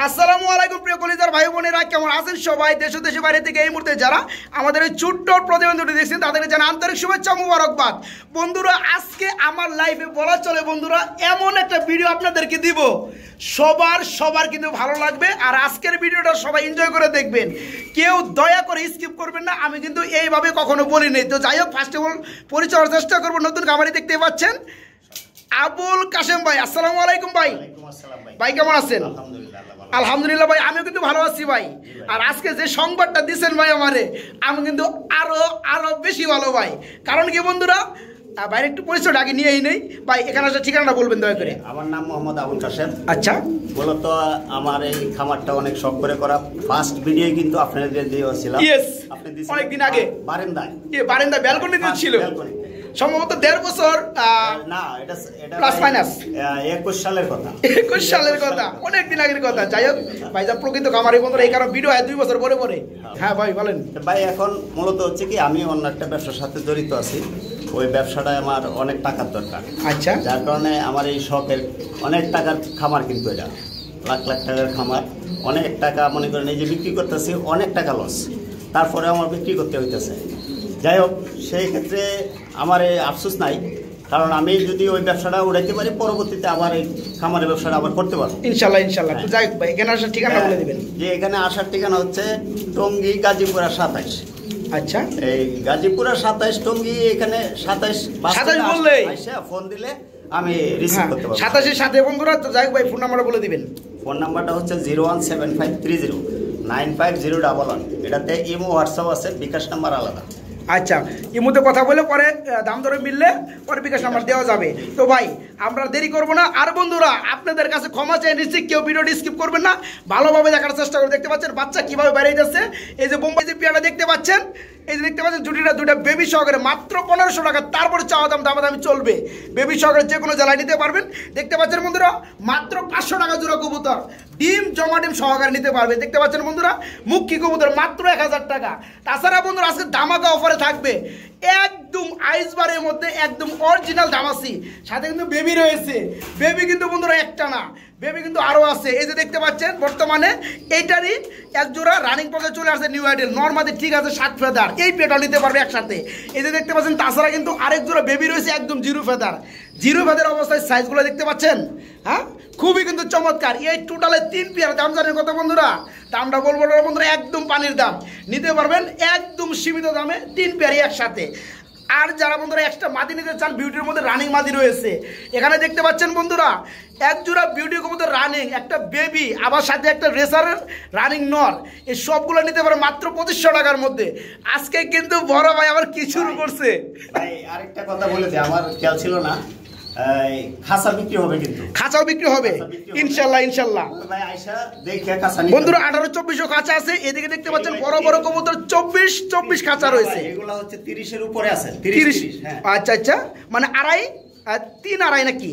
আসসালামু আলাইকুম প্রিয় কলিজার ভাই বোনেরা, কেমন আছেন সবাই? দেশ ও দেশের বাইরে থেকে এই মুহূর্তে যারা আমাদের এই ছোট্ট প্রতিবেদনটি দেখছেন তাদেরকে জানাই আন্তরিক শুভেচ্ছা মুবারকবাদ। বন্ধুরা, আজকে আমার লাইফে বলা চলে বন্ধুরা এমন একটা ভিডিও আপনাদেরকে দিব, সবার কিন্তু ভালো লাগবে। আর আজকের ভিডিওটা সবাই এনজয় করে দেখবেন, কেউ দয়া করে স্কিপ করবেন না। আমি কিন্তু এইভাবে কখনো বলি নাই। তো যাই হোক, ফার্স্ট অফ অল পরিচয়ের চেষ্টা করবো। নতুন খামারি দেখতে পাচ্ছেন আবুল কাশেম ভাই। আসসালামু আলাইকুম ভাই। ভাই কেমন আছেন? আলহামদুলিল্লাহ ভাই, আমিও কিন্তু ভালো আছি ভাই। আর আজকে যে সংবাদটা দিচ্ছেন ভাই আমারে, আমি কিন্তু আরো বেশি ভালো ভাই। কারণ কি বন্ধুরা, বাইরে একটু পরিচয়টা আগে নিয়েই নেই ভাই। এখানে আসলে ঠিকানাটা বলবেন দয়া করে। আমার নাম মোহাম্মদ আবুল কাশেম। আচ্ছা, মূলত আমার এই খামারটা অনেক শখ করে করা। ফার্স্ট ভিডিও কিন্তু আপনাদের দিয়েছিলাম। ইয়েস, অনেকদিন আগে বারান্দায় ব্যালকনিতে ছিল সম্ভবত 1.5 বছর না, এটা প্লাস মাইনাস 21 সালের কথা। 21 সালের কথা, অনেকদিন আগের কথা। যাই হোক ভাই, যা প্রকৃত খামারি বন্ধুরা, এই কারণে ভিডিও 2 বছর পরে। হ্যাঁ ভাই বলেন। ভাই এখন মূলত হচ্ছে কি, আমি অন্য একটা ব্যবসার সাথে জড়িত আছি। ওই ব্যবসাটায় আমার অনেক টাকার দরকার। আচ্ছা, যার কারণে আমার এই শখের অনেক টাকার খামার, কিন্তু এটা লাখ টাকার খামার। অনেক টাকা মনে করেন এই যে বিক্রি করতেছি, অনেক টাকা লস, তারপরে আমার বিক্রি করতে হইতেছে। যাই হোক, সেই ক্ষেত্রে আমার এই আফসোস নাই, কারণ আমি যদি ওই ব্যবসাটা উড়াইতে পারি, পরবর্তীতে আবার এই খামারের ব্যবসাটা আবার করতে পারবো ইনশাল্লাহ। তো যাই হোক ভাই, এখানে আসার ঠিকানা বলে দিবেন। যে এখানে আসার ঠিকানা হচ্ছে টঙ্গী গাজীপুরা 27। আচ্ছা, এই গাজীপুরা 27, টঙ্গী এখানে 27 বললে ফোন দিলে আমি রিসিভ করতে পারবো। 27 সাথে বন্ধুরা। তো যাই হোক ভাই, ফোন নাম্বারটা বলে দিবেন। ফোন নাম্বারটা হচ্ছে 01753095011। এটাতে ইমো হোয়াটসঅ্যাপ আছে, বিকাশ নাম্বার আলাদা। আচ্ছা, ইমোতে কথা বলে পরে দাম দরে মিললে পরে বিকাশ নাম্বার দেওয়া যাবে। তো ভাই আমরা দেরি করব না। আর বন্ধুরা, আপনাদের কাছে ক্ষমা চাই নিচ্ছি, কেউ ভিডিওটি স্কিপ করবেন না, ভালোভাবে দেখার চেষ্টা করে। দেখতে পাচ্ছেন বাচ্চা কিভাবে বেরিয়ে যাচ্ছে। এই যে বোম্বাই যে পেয়ারা দেখতে পাচ্ছেন, এই যে দেখতে পাচ্ছেন দুটা বেবি সহকারে মাত্র 1500 টাকা। তারপরে চাওয়া দামাদামি চলবে। বেবি সহকারে যে কোনো জেলায় নিতে পারবেন। দেখতে পাচ্ছেন বন্ধুরা, মাত্র 500 টাকা জোড়া কবুতর, ডিম জমা ডিম সহকারে নিতে পারবে। দেখতে পাচ্ছেন বন্ধুরা, মুখী কবুতর মাত্র 1000 টাকা। তাছাড়া বন্ধুরা, আজকে ধামাকা অফারে থাকবে একদম আইসবারের মধ্যে, একদম অরিজিনাল দামাসি, সাথে কিন্তু বেবি রয়েছে। বেবি কিন্তু বন্ধুরা একটা না, বেবি কিন্তু আরও আছে। এই যে দেখতে পাচ্ছেন বর্তমানে এইটারই এক জোড়া রানিং পর্যায়ে চলে আসছে, নিউ আইডেল নর্মাদি, ঠিক আছে 7 ফেদার। এই পেটাও নিতে পারবে একসাথে। এই যে দেখতে পাচ্ছেন, তাছাড়া কিন্তু আরেক জোড়া বেবি রয়েছে একদম 0 ফেদার। 0 ফেদার অবস্থায় সাইজগুলো দেখতে পাচ্ছেন। হ্যাঁ, খুবই কিন্তু চমৎকার। এই টোটালে 3 পেয়ার। দাম জানেন কত বন্ধুরা? দামটা বলবো না বন্ধুরা, একদম পানির দাম। নিতে পারবেন একদম সীমিত দামে 3 পেয়ারই একসাথে। আর যারা বন্ধুরা এক্সট্রা মাদি নিতে চান, বিউটির মধ্যে রানিং মাদি রয়েছে। এখানে দেখতে পাচ্ছেন বন্ধুরা, এক জোড়া বিউটি কবুতর রানিং, একটা বেবি, আবার সাথে একটা রেসারের রানিং নর। এই সবগুলো নিতে পারে মাত্র 2500 টাকার মধ্যে। আজকে কিন্তু বড় ভাই আবার কি শুরু করছে ভাই। আরেকটা কথা বলে দে, আমার খেয়াল ছিল না, খাঁচা বিক্রি হবে, কিন্তু খাঁচাও বিক্রি হবে ইনশাল্লাহ। বন্ধুরা 18-24 খাঁচা আছে। এদিকে দেখতে পাচ্ছেন বড় বড় কবুতর 24 খাঁচা রয়েছে। এগুলো হচ্ছে 30-এর উপরে আছে। 30। আচ্ছা, মানে আড়াই নাকি?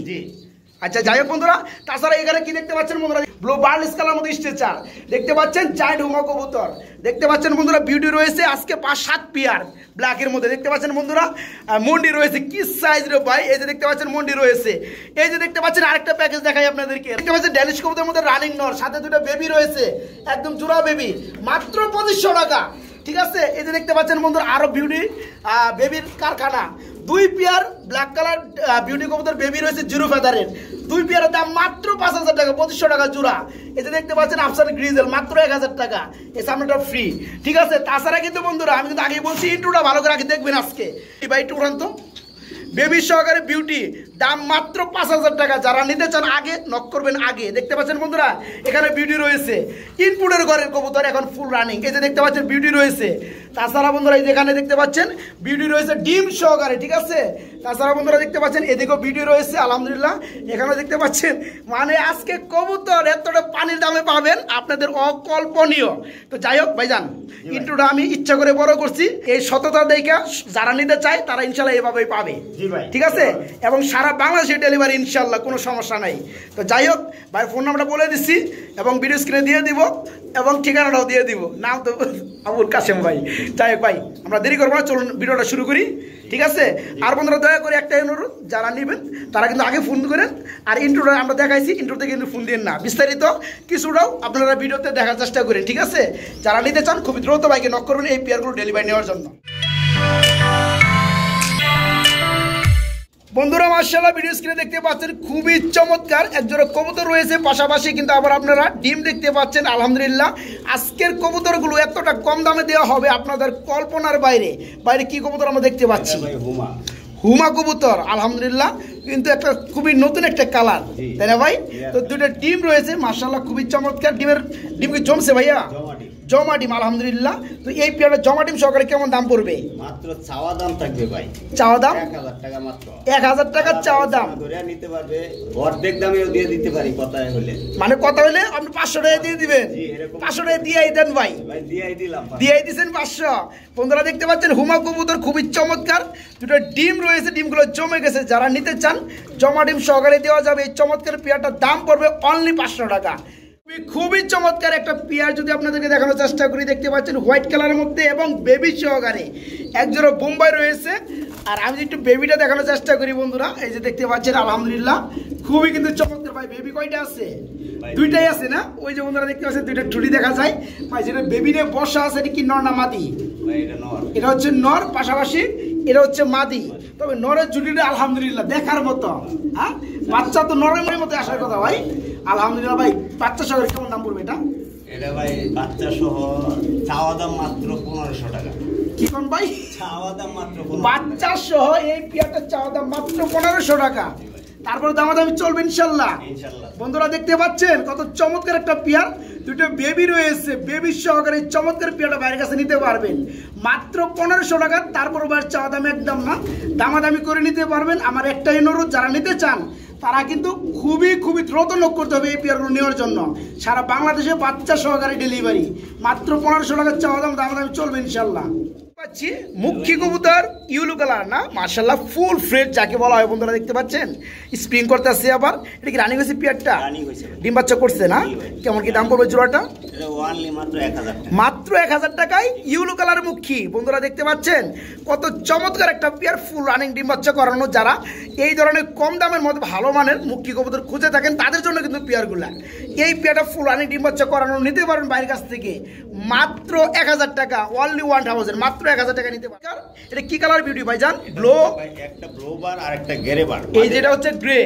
আচ্ছা, যাই হোক বন্ধুরা, তাছাড়া এখানে কি দেখতে পাচ্ছেন বন্ধুরা, ব্লু বার্ল স্কালার মধ্যে স্ট্রেচার দেখতে পাচ্ছেন, জায়ান্ট হুমা কবুতর দেখতে পাচ্ছেন বন্ধুরা। বিউটি রয়েছে আজকে 5-7 পেয়ার ব্ল্যাকের মধ্যে। দেখতে পাচ্ছেন বন্ধুরা, মন্ডি রয়েছে, কি সাইজ রে ভাই। এই যে দেখতে পাচ্ছেন মন্ডি রয়েছে। এই যে দেখতে পাচ্ছেন আরেকটা প্যাকেজ দেখাই আপনাদেরকে। দেখতে পাচ্ছেন ড্যানিশ কবুতরের মধ্যে রানিং নর, সাথে 2টা বেবি রয়েছে, একদম জোড়া বেবি, মাত্র 2500 টাকা। ঠিক আছে, এই যে দেখতে পাচ্ছেন বন্ধুরা, আরো বিউটি বেবির কারখানা। 2 পেয়ার ব্ল্যাক কালার বিউটি কবুতর বেবি রয়েছে 0 ফেদারের। 2 পেয়ারের দাম মাত্র 5000 টাকা, 2500 টাকা জোড়া। এই যে দেখতে পাচ্ছেন আফসার গ্রিজেল, মাত্র 1000 টাকা। এই সামনেটা ফ্রি। ঠিক আছে, তাছাড়া কিন্তু বন্ধুরা আমি কিন্তু আগেই বলছি, ইন্টুটা ভালো করে আগে দেখবেন। আজকে ভাই একটু উঠান তো, বেবি সহকারে বিউটি, দাম মাত্র 5000 টাকা। যারা নিতে চান আগে নক করবেন আগে। দেখতে পাচ্ছেন বন্ধুরা, এখানে বিউটি রয়েছে, ইনপুটের ঘরের কবুতর এখন ফুল রানিং। এই যে দেখতে পাচ্ছেন বিউটি রয়েছে। তাছাড়া বন্ধুরা এই যেখানে দেখতে পাচ্ছেন বিউটি রয়েছে ডিম সহকারে। ঠিক আছে, তাছাড়া বন্ধুরা দেখতে পাচ্ছেন এদিকেও বিউটি রয়েছে আলহামদুলিল্লাহ। এখানেও দেখতে পাচ্ছেন, মানে আজকে কবুতর এতটা পানির দামে পাবেন, আপনাদের অকল্পনীয়। তো যাই হোক ভাইজান, ইন্টুটা আমি ইচ্ছা করে বড় করছি। এই সততা দেখে যারা নিতে চায় তারা ইনশাল্লাহ এভাবেই পাবে। ঠিক আছে, এবং সারা সারা বাংলাদেশে ডেলিভারি ইনশাল্লাহ, কোনো সমস্যা নাই। তো যাই হোক ভাই, ফোন নাম্বারটা বলে দিচ্ছি এবং ভিডিও স্ক্রিনে দিয়ে দিব এবং ঠিকানাটাও দিয়ে দিব, নাম তো আবুল কাসেম ভাই। যাই হোক ভাই, আমরা দেরি করবো না, চলুন ভিডিওটা শুরু করি, ঠিক আছে? আর বন্ধুরা দয়া করে একটাই অনুরোধ, যারা নেবেন তারা কিন্তু আগে ফোন করেন, আর ইন্ট্রোটা আমরা দেখাইছি, ইন্ট্রোতে কিন্তু ফোন দিন না, বিস্তারিত কিছুটাও আপনারা ভিডিওতে দেখার চেষ্টা করেন, ঠিক আছে? যারা নিতে চান খুবই দ্রুত বাইকে নক করবেন এই পেয়ারগুলো ডেলিভারি নেওয়ার জন্য। বন্ধুরা মাশাআল্লাহ ভিডিও স্ক্রিনে দেখতে পাচ্ছেন খুবই চমৎকার একজোড়া কবুতর রয়েছে, পাশাপাশি কিন্তু আবার আপনারা ডিম দেখতে পাচ্ছেন। আলহামদুলিল্লাহ আজকের কবুতরগুলো এতটা কম দামে দেওয়া হবে আপনাদের কল্পনার বাইরে। বাইরে কি কবুতর আমরা দেখতে পাচ্ছি? হুমা কবুতর, আলহামদুলিল্লাহ কিন্তু একটা খুবই নতুন একটা কালার, তাই না ভাই? তো দুটো ডিম রয়েছে মাশাআল্লাহ, খুবই চমৎকার। ডিম কি জমছে ভাইয়া? জমা ডিম, আলহামদুলিল্লাহ। তো এই পেয়ারটা জমা ডিম সহকারে কেমন দাম পড়বে? মাত্র চাওয়া দাম থাকবে ভাই, চাওয়া দাম 1000 টাকা, মাত্র 1000 টাকা চাওয়া দাম। ধরে নিতে পারবে, অর্ধেক দামেও দিয়ে দিতে পারি কথা হলে, মানে কথা হলে আপনি 500 টাকা দিয়ে দিবেন? 500 টাকা দিয়েই দেন ভাই, দিয়েই দিলাম, দিয়েই দিচ্ছেন 500। বন্ধুরা দেখতে পাচ্ছেন হুমা কবুতর খুবই চমৎকার, দুটো ডিম রয়েছে, ডিমগুলো জমে গেছে। যারা নিতে চান জমা ডিম সহকারে দেওয়া যাবে। এই চমৎকার পেয়ারটার দাম পড়বে অনলি 500 টাকা। খুবই চমৎকার একটা পেয়ার যদি আপনাদেরকে দেখানোর চেষ্টা করি, দেখতে পাচ্ছেন হোয়াইট কালারের মধ্যে এবং বেবি সহকারে একজোড়া বোম্বাই রয়েছে। আর আমি একটু বেবিটা দেখানোর চেষ্টা করি বন্ধুরা, এই যে দেখতে পাচ্ছেন আলহামদুলিল্লাহ খুবই কিন্তু চমৎকার। ভাই বেবি কয়টা আছে? দুইটাই আছে না? ওই যে বন্ধুরা দেখতে পাচ্ছেন দুইটা ঠুলি দেখা যায়। ভাই যেটা বেবি নিয়ে বসা আছে এটা কি নর না মাদি? এটা হচ্ছে নর, পাশাপাশি এটা হচ্ছে মাদি। তবে নরের জুটিটা আলহামদুলিল্লাহ দেখার মতো। হ্যাঁ, বাচ্চা তো নরের মধ্যে আসার কথা ভাই। আলহামদুলিল্লাহ ভাই, বাচ্চা সহ কেমন দাম পড়বে এটা? এটা ভাই বাচ্চা সহ চাওয়া দাম মাত্র 1500 টাকা। কি কোন ভাই? চাওয়া দাম মাত্র বাচ্চা সহ এই পেয়ারটা চাওয়া দাম মাত্র 1500 টাকা। তারপরে দামাদামি চলবে ইনশাল্লাহ। বন্ধুরা দেখতে পাচ্ছেন কত চমৎকার একটা পেয়ার, দুটো বেবি রয়েছে, বেবি সহকারে চমৎকার পেয়ারটা বাইরের কাছে নিতে পারবেন মাত্র 1500 টাকা। তারপর বাইরের চাওয়া দাম একদম না, দামাদামি করে নিতে পারবেন। আমার একটাই অনুরোধ, যারা নিতে চান তারা কিন্তু খুবই দ্রুত নক করতে হবে এই পেয়ারগুলো নেওয়ার জন্য। সারা বাংলাদেশে বাচ্চা সহকারে ডেলিভারি, মাত্র 1500 টাকা চাওয়া দাম, দামাদামি চলবে ইনশাল্লাহ। পাচ্ছি মুখী কবুতর ইউলো কালার না, মাশাআল্লাহ ফুল ফ্রেশ যাকে বলা হয়। বন্ধুরা দেখতে পাচ্ছেন স্প্রিং করতে আসছে আবার। এটা কি রানিং হয়েছে পেয়ারটা? ডিম বাচ্চা করছে না? কেমন কি দাম পড়বে জোড়াটা? মাত্র 1000 টাকায় ইউলো কালার মুখী। বন্ধুরা দেখতে পাচ্ছেন কত চমৎকার একটা পেয়ার, ফুল রানিং ডিম বাচ্চা করানো। যারা এই ধরনের কম দামের মধ্যে ভালো মানের মুখী কবুতর খুঁজে থাকেন তাদের জন্য কিন্তু পেয়ারগুলা, এই পেয়ারটা ফুল রানিং ডিম বাচ্চা করানো নিতে পারেন বাইরের কাছ থেকে মাত্র 1000 টাকা, অনলি 1000, মাত্র 1000 টাকা নিতে পারেন। এটা কি কালার বিউটি ভাইজান? ব্লো, একটা ব্লো বার আর একটা গ্রে বার। এই যেটা হচ্ছে গ্রে